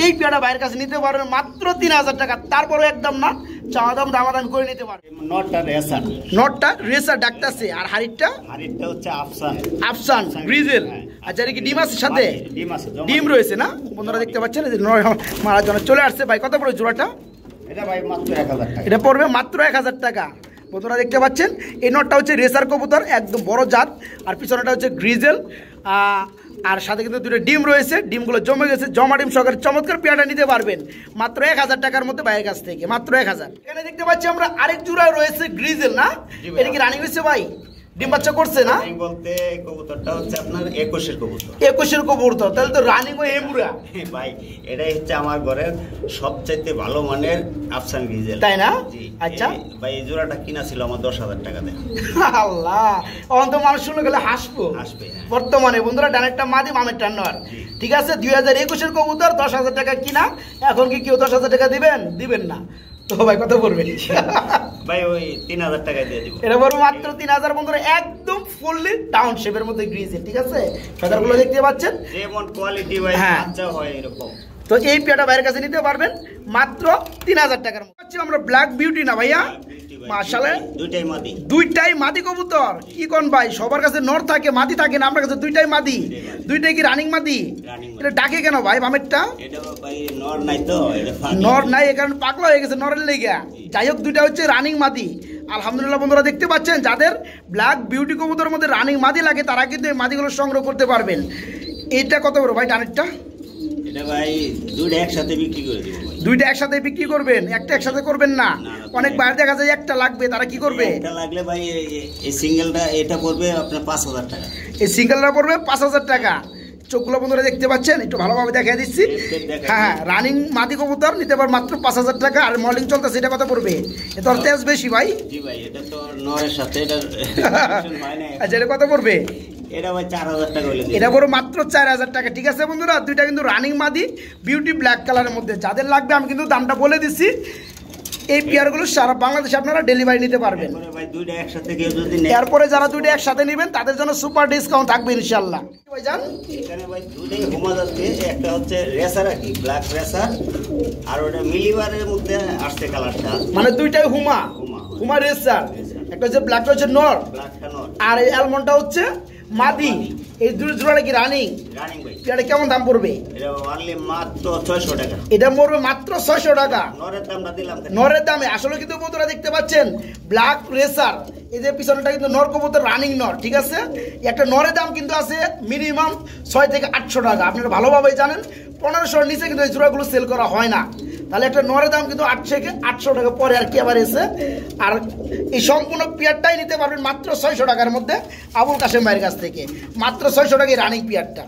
এই পেয়ারটা বাইরের কাছে নিতে পারবেন মাত্র 3,000 টাকা, তারপরে একদম না, চাওয়া দাম দামাদামি করে নিতে পারবেন। নটটা রেসার। নটটা রেসার ডাকতাছে, আর হাড়িটা? হাড়িটা হচ্ছে আফসান। আফসান গ্রিজেল। আচ্ছা, এটা কি ডিম আছে সাথে? ডিম আছে, ডিম রয়েছে না? বন্ধুরা দেখতে পাচ্ছেন, মারার জন্য চলে আসছে। ভাই কত পড়ে জোড়াটা? এটা ভাই মাত্র 1,000 টাকা। এটা পড়বে মাত্র 1,000 টাকা। বন্ধুরা দেখতে পাচ্ছেন, এই নটটা হচ্ছে রেসার কবুতর, একদম বড় জাত, আর পিছনেটা হচ্ছে গ্রিজেল, আর সাথে কিন্তু দুটো ডিম রয়েছে, ডিমগুলো জমে গেছে, জমা ডিম সহকারে চমৎকার পেয়ারটা নিতে পারবেন মাত্র 1,000 টাকার মধ্যে বাইরের কাছ থেকে, মাত্র 1,000। এখানে দেখতে পাচ্ছি আমরা আরেক জোড়া রয়েছে গ্রিজেল না? এটা কি রানিং হয়েছে ভাই? ডিম বাচ্চা করছে না? বলতে কবুতরটা হচ্ছে আপনার 21 কবুতর। 21 কবুতর, তাহলে তো রানিং ও এমুরা ভাই। এটাই হচ্ছে আমার ঘরের সবচাইতে ভালো মানের আফসান গ্রিজেল, তাই না? জি। আচ্ছা ভাই এই জোড়াটা কিনা ছিল আমার 10,000 টাকা দিয়ে। আল্লাহ, অন্ত মানুষ শুনে গেলে হাসবো। আসবে বর্তমানে বন্ধুরা ডানেরটা মাদি, বামেরটা নর। ঠিক আছে, 2021 কবুতর, 10,000 টাকা কিনা। এখন কি কেউ 10,000 টাকা দিবেন? দিবেন না তো ভাই, কত পড়বে? ভাই ওই 3,000 টাকা দিয়ে দিব। এটা বড় মাত্র 3,000 বন্ধুরা, একদম ফুললি ডাউন শেপের মধ্যে গ্রিজেল। ঠিক আছে, ফেদারগুলো দেখতে পাচ্ছেন, যেমন কোয়ালিটি ভাই বাচ্চা হয় এরকম। তো এই পেয়ারটা ভাইয়ের কাছে নিতে পারবেন মাত্র 3000 টাকার মধ্যে। আমরা ব্ল্যাক বিউটি না ভাইয়া, মাশাআল্লাহ দুইটাই মাদি কবুতর। কি কোন ভাই, সবার কাছে নর থাকে মাদি থাকে না, আমার কাছে দুইটাই মাদি। দুইটাই কি রানিং মাদি? এটা ডাকে কেন ভাই বামেরটা? নর নাই, এ কারণে পাগলা হয়ে গেছে নরের লেগা। যাই হোক, দুইটা হচ্ছে রানিং মাদি। আলহামদুলিল্লাহ বন্ধুরা দেখতে পাচ্ছেন, যাদের ব্ল্যাক বিউটি কবুতরের মধ্যে রানিং মাদি লাগে তারা কিন্তু এই মাদিগুলো সংগ্রহ করতে পারবেন। এটা কত বড় ভাই ডানেরটা? দুইটা একসাথে বিক্রি করবেন, একটা একসাথে করবেন না। অনেক বাইরে দেখা যায় একটা লাগবে, তারা কি করবে? লাগলে ভাই এই সিঙ্গেলটা এটা পড়বে আপনার 5000 টাকা। এই সিঙ্গেলটা পড়বে 5000 টাকা। চোখগুলো বন্ধুরা দেখতে পাচ্ছেন, একটু ভালোভাবে দেখিয়ে দিচ্ছি। হ্যাঁ, রানিং মাদি কবুতর নিতে পার মাত্র 5000 টাকা। আর মডেলিং চলতেছে, এটা কত পড়বে? এটা তো তেজ বেশি ভাই। জি ভাই, এটা তো নরের সাথে এটা আচ্ছা, এটা কত পড়বে? এটা ভাই 4000 টাকা হইলো। এটা পড়বে মাত্র 4000 টাকা। ঠিক আছে বন্ধুরা, দুইটা কিন্তু রানিং মাদি বিউটি ব্ল্যাক কালারের মধ্যে। যাদের লাগবে আমি কিন্তু দামটা বলে দিচ্ছি। এই পেয়ারগুলো সারা বাংলাদেশে আপনারা ডেলিভারি নিতে পারবেন। এরপরে যারা দুইটা একসাথে নেবেন তাদের জন্য সুপার ডিসকাউন্ট থাকবে ইনশাআল্লাহ। ভাইজান এখানে ভাই দুইটাই হুমা যাচ্ছে, একটা হচ্ছে রেসার আর কি ব্ল্যাক রেসার, আর ওটা মিলিবারের মধ্যে আসছে কালারটা, মানে দুইটাই হুমা হুমা রেসার। একটা হচ্ছে ব্ল্যাকটা হচ্ছে নর, আর এই অ্যালমন্ডটা হচ্ছে মাদি। এই দুই জোড়াটা কি রানিং? রানিং ভাই। এটা কেমন দাম পড়বে? এটা অনলি মাত্র 600 টাকা। এটা পড়বে মাত্র 600 টাকা। নরের দামটা দিলাম, নরের দামে। আসলে কিন্তু বন্ধুরা দেখতে পাচ্ছেন ব্ল্যাক রেসার, এই যে পিছনটা কিন্তু নর কবুতর রানিং নর। ঠিক আছে, একটা নরের দাম কিন্তু আছে মিনিমাম 600 থেকে 800 টাকা। আপনারা ভালোভাবেই জানেন 1500-র নিচে কিন্তু এই জোড়াগুলো সেল করা হয় না। তাহলে একটা নরের দাম কিন্তু 800 থেকে 800 টাকা পরে আর কি আবার এসে। আর এই সম্পূর্ণ পেয়ারটাই নিতে পারবেন মাত্র 600 টাকার মধ্যে আবুল কাশেম ভাইয়ের কাছ থেকে। মাত্র 600 টাকায় রানিং পেয়ারটা।